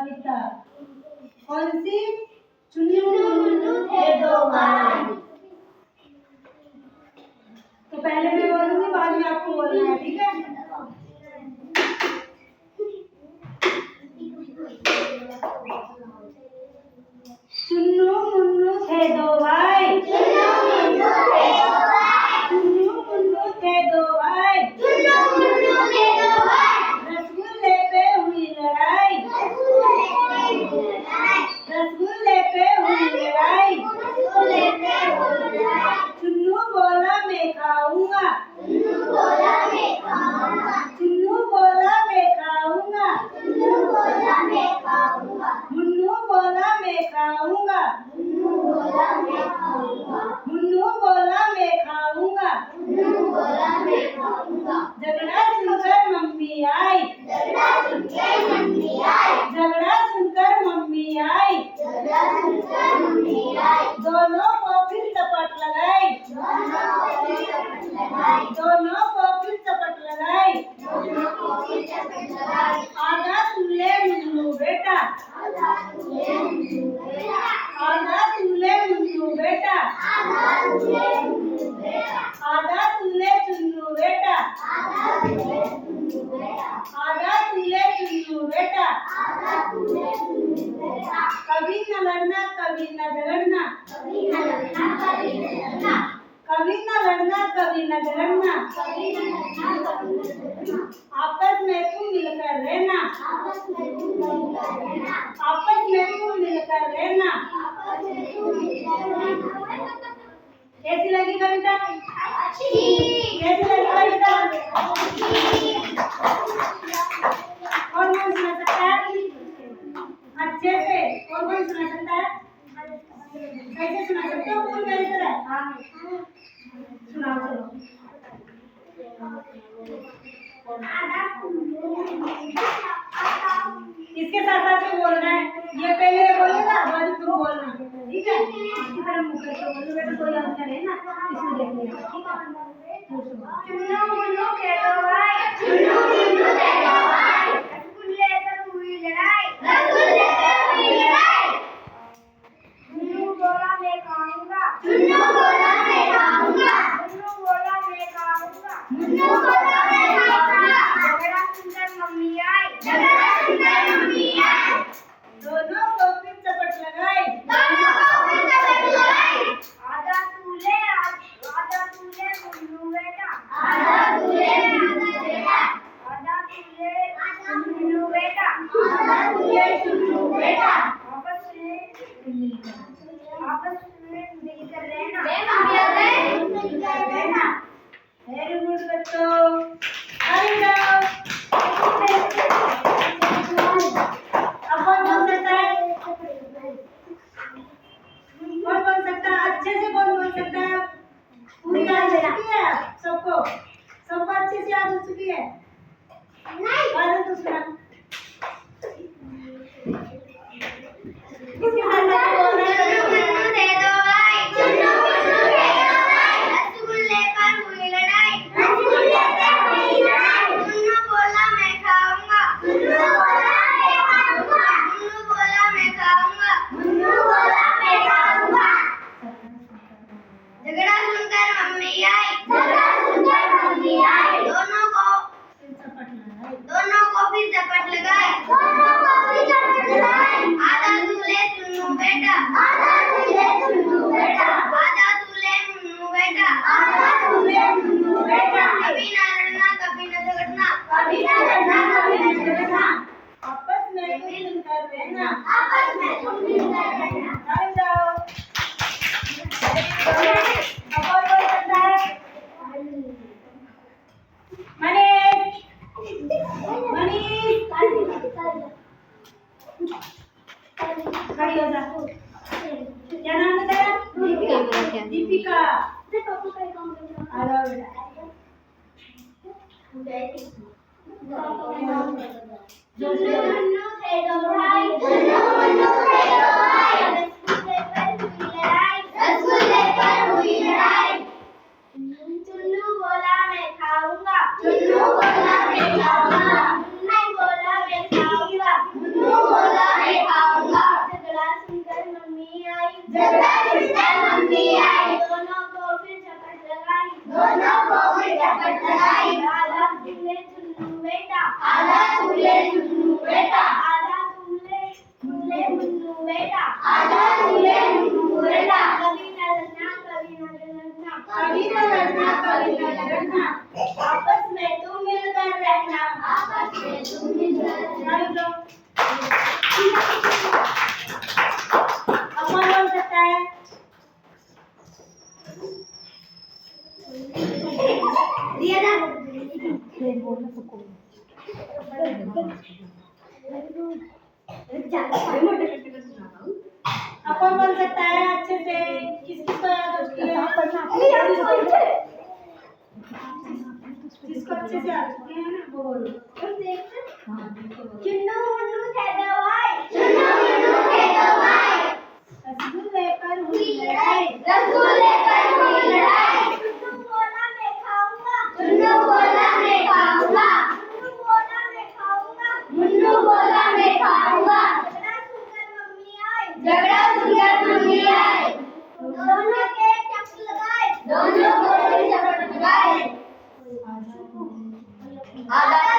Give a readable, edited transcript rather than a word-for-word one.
कविता कौन सी? चुन्नू मुन्नू थे दो भाई। तो पहले मैं बोलूंगी, बाद में आपको बोलना है, ठीक है? चुन्नू मुन्नू थे दो भाई। चुन्नू मुन्नू थे दो भाई। चुन्नू मुन्नू थे दो भाई। चुन्नू मुन्नू थे दो भाई। रसगुल्ले पे हुई लड़ाई। रसगुल्ले पे हुई लड़ाई। चुन्नू बोला मैं खाऊंगा। चुन्नू बोला मैं खाऊंगा। चुन्नू बोला मैं खाऊंगा। चुन्नू बोला मैं खाऊंगा। मुन्नू बोला मैं खाऊंगा। मुन्नू बोला मैं खाऊंगा। मुन्नू बोला मैं खाऊंगा। मुन्नू बोला मैं खाऊंगा। झगड़ा सुनकर मम्मी आई। झगड़ा सुनकर मम्मी आई। झगड़ा सुनकर मम्मी आई। झगड़ा सुनकर मम्मी आई। दोनों को फिर चपट लगाई। दोनों को फिर चपट लगाई। दोनों को फिर चपट लगाई। आधा तुले मुन्नू बेटा। आधा तुले मुन्नू बेटा। आधा तुले मुन्नू बेटा। आधा तुले मुन्नू बेटा। आधा तुले चुन्नू बेटा। आधा तुले चुन्नू बेटा। आधा तुले चुन्नू बेटा। आधा तुले चुन्नू बेटा। कभी न लड़ना कभी न झगड़ना। कभी न लड़ना कभी न झगड़ना। कभी न लड़ना कभी न झगड़ना। कभी न लड़ना कभी न झगड़ना। आपस में तुम मिलकर रहना। आपस में तुम मिलकर रहना। आपस में तुम मिलकर रहना। आपस में तुम मिलकर रहना। कैसी लगी कविता? अच्छी। कैसी लगी कविता? अच्छी। और कौन सुना सकता है अच्छे से? और कौन सुना सकता है? कैसे सुना सकते हो? पूरी मेरी तरह। हाँ सुनाओ चलो। इसके साथ साथ में बोलना है। ये पहले बोलेगा, बाद में तुम बोलना, ठीक है? इसी तरह मुंह करके बोलो बेटा, कोई अंतर है ना इसमें देख लेना, ठीक है? चुन्नू मुन्नू थे दो भाई। चुन्नू मुन्नू थे दो भाई। रसगुल्ले पर हुई लड़ाई। रसगुल्ले पर हुई लड़ाई। मुन्नू बोला मैं खाऊंगा। मुन्नू बोला मैं खाऊंगा। मुन्नू बोला मैं खाऊंगा। मुन्नू बोला मैं खाऊंगा। झगड़ा सुनकर मम्मी आई। झगड़ा सुनकर मम्मी आई। दोनों को फिर चपट लगाई। दोनों को फिर चपट लगाई। आधा तूले मुन्नू बेटा। आधा तूले मुन्नू बेटा। आधा तूले मुन्नू बेटा। आधा तूले मुन्नू बेटा। आपस में मिलकर रहना। मिलकर रहना। वेरी गुड बच्चों, आई जाओ। अब कौन बोल सकता है? कौन बोल सकता है? अच्छे से कौन बोल सकता है? पूरी याद हो चुकी है सबको? सबको अच्छे से याद हो चुकी है? नहीं। बाद तो सुना। इसके साथ साथ बोल रहे हैं। चुन्नू मुन्नू थे दो भाई। चुन्नू मुन्नू थे दो भाई। रसगुल्ले पर हुई लड़ाई। रसगुल्ले पर हुई लड़ाई। मुन्नू बोला मैं खाऊंगा। मुन्नू बोला मैं खाऊंगा। मुन्नू बोला मैं खाऊंगा। मुन्नू बोला मैं खाऊंगा। झगड़ा सुनकर मम्मी आई। झगड़ा सुनकर मम्मी आई। दोनों को फिर चपट लगाए। दोनों को फिर चपट लगाए। आधा तूले चुन्नू बेटा। आधा तूले चुन्नू बेटा। आधा तूले मुन्नू बेटा। आधा तूले मुन्नू बेटा। कभी न लड़ना कभी न झगड़ना। कभी न लड़ना कभी न झगड़ना। आपस में तुम मिलकर रहना। आपस में तुम मिलकर रहना। आ जाओ। अब और कोई करता है? मनीष खड़ी हो जा। क्या नाम बताया? दीपिका। आ जाओ बेटा। मुन्नू थे दो भाई। मुन्नू मुन्नू थे दो भाई। रसगुल्ले पर हुई लड़ाई। चुन्नू बोला मैं खाऊंगा। चुन्नू बोला मैं खाऊंगा। मुन्नू बोला मैं खाऊंगा। मुन्नू बोला कौन बोल सकता है अच्छे से? किसको याद होती है? जिसको अच्छे से याद होती है ना वो बोलो। चुन्नू मुन्नू थे दवाई, चुन्नू मुन्नू थे दवाई, रसगुल्ले पर हुई लड़ाई, रसगुल्ले पर हुई लड़ाई, चुन्नू बोला मैं खाऊंगा, चुन्नू बोला मैं खाऊंगा, मुन्नू बोला मैं खाऊंगा, मुन्नू बोला मैं खाऊंगा, झगड़ा सुनकर मम्मी आई, दोनों के चक्कर लगाए, दोनों को चक्कर लगाए, आधा